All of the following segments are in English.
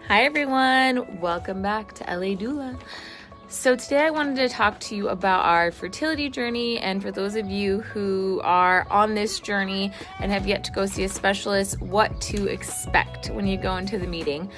Hi everyone, welcome back to LA Doula. So today I wanted to talk to you about our fertility journey, and for those of you who are on this journey and have yet to go see a specialist, what to expect when you go into the meeting.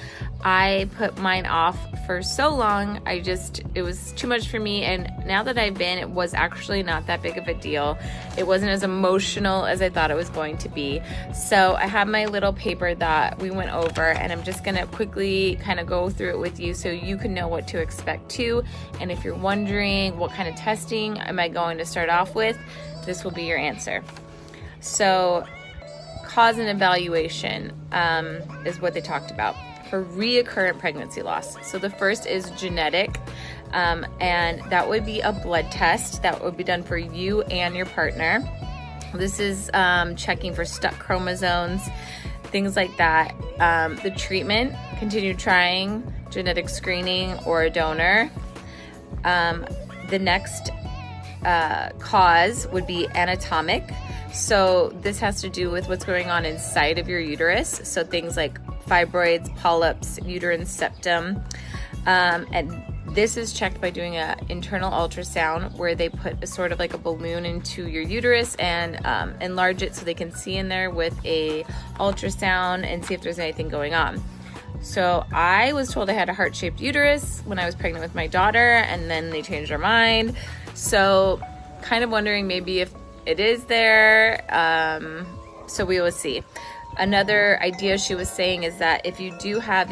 I put mine off for so long, it was too much for me, and now that I've been, it was actually not that big of a deal. It wasn't as emotional as I thought it was going to be. So I have my little paper that we went over, and I'm just gonna quickly kind of go through it with you so you can know what to expect too. And if you're wondering what kind of testing am I going to start off with, this will be your answer. So cause and evaluation is what they talked about for reoccurrent pregnancy loss. So the first is genetic, and that would be a blood test that would be done for you and your partner. This is checking for stuck chromosomes, things like that. The treatment, continue trying genetic screening or a donor. The next cause would be anatomic. So this has to do with what's going on inside of your uterus. So things like fibroids, polyps, uterine septum. And this is checked by doing an internal ultrasound where they put a sort of like a balloon into your uterus and enlarge it so they can see in there with a ultrasound and see if there's anything going on. So I was told I had a heart-shaped uterus when I was pregnant with my daughter, and then they changed their mind. So kind of wondering maybe if it is there. So we will see. Another idea she was saying is that if you do have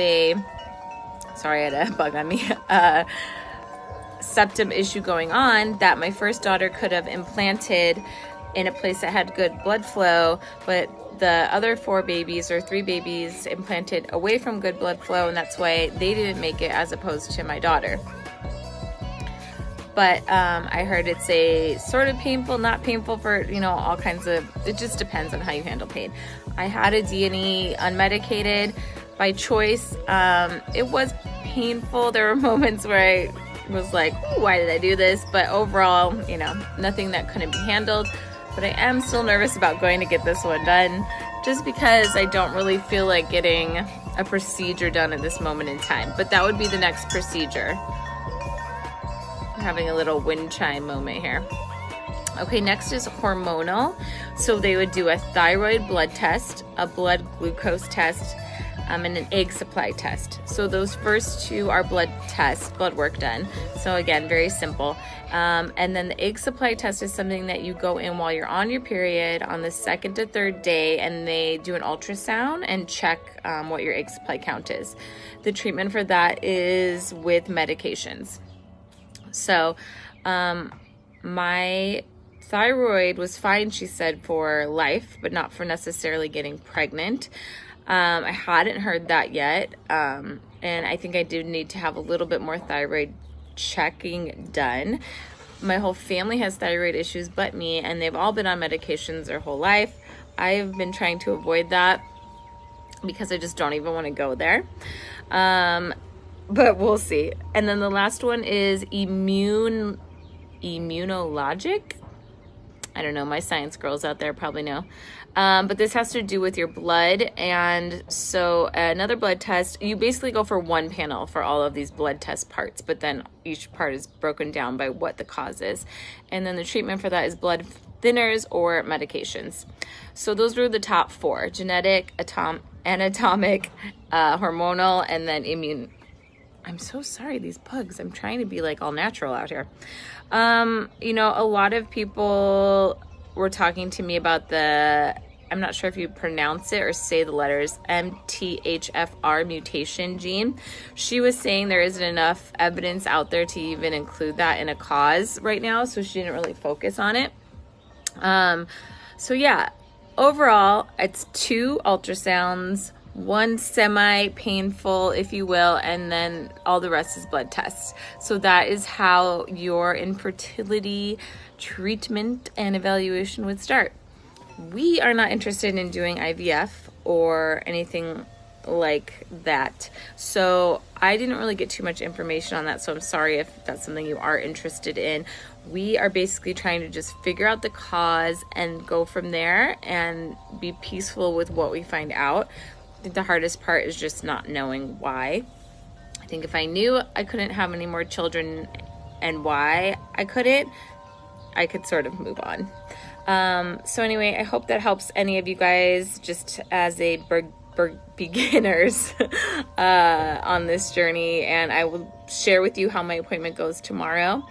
sorry, I had a bug on me, septum issue going on, that my first daughter could have implanted in a place that had good blood flow, but the other 4 babies or 3 babies implanted away from good blood flow, and that's why they didn't make it as opposed to my daughter. But I heard it's a sort of painful, not painful for, all kinds of, it just depends on how you handle pain. I had a D&E unmedicated by choice. It was painful. There were moments where I was like, why did I do this? But overall, nothing that couldn't be handled. But I am still nervous about going to get this one done just because I don't really feel like getting a procedure done at this moment in time. But that would be the next procedure. I'm having a little wind chime moment here. Okay, next is hormonal. So they would do a thyroid blood test, a blood glucose test, and an egg supply test. So those first 2 are blood tests, blood work done. So again, very simple. And then the egg supply test is something that you go in while you're on your period on the 2nd to 3rd day, and they do an ultrasound and check what your egg supply count is. The treatment for that is with medications. So my thyroid was fine, she said, for life, but not for necessarily getting pregnant. I hadn't heard that yet, and I think I do need to have a little bit more thyroid checking done. My whole family has thyroid issues but me, and they've all been on medications their whole life. I've been trying to avoid that because I just don't even want to go there, but we'll see. And then the last one is immunologic. I don't know, my science girls out there probably know. But this has to do with your blood. And so another blood test, you basically go for one panel for all of these blood test parts, but then each part is broken down by what the cause is. And then the treatment for that is blood thinners or medications. So those were the top 4: genetic, anatomic, hormonal, and then immune. I'm so sorry, these bugs. I'm trying to be like all natural out here. A lot of people were talking to me about I'm not sure if you pronounce it or say the letters, MTHFR mutation gene. She was saying there isn't enough evidence out there to even include that in a cause right now, so she didn't really focus on it. So yeah, overall, it's 2 ultrasounds, 1 semi-painful, if you will, and then all the rest is blood tests. So that is how your infertility treatment and evaluation would start. We are not interested in doing IVF or anything like that. So I didn't really get too much information on that, so I'm sorry if that's something you are interested in. We are basically trying to just figure out the cause and go from there and be peaceful with what we find out. think the hardest part is just not knowing why. I think if I knew I couldn't have any more children and why I couldn't, I could sort of move on. So anyway, I hope that helps any of you guys just as a beginners on this journey, and I will share with you how my appointment goes tomorrow,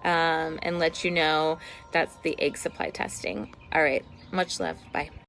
and let you know that's the egg supply testing. All right, much love. Bye.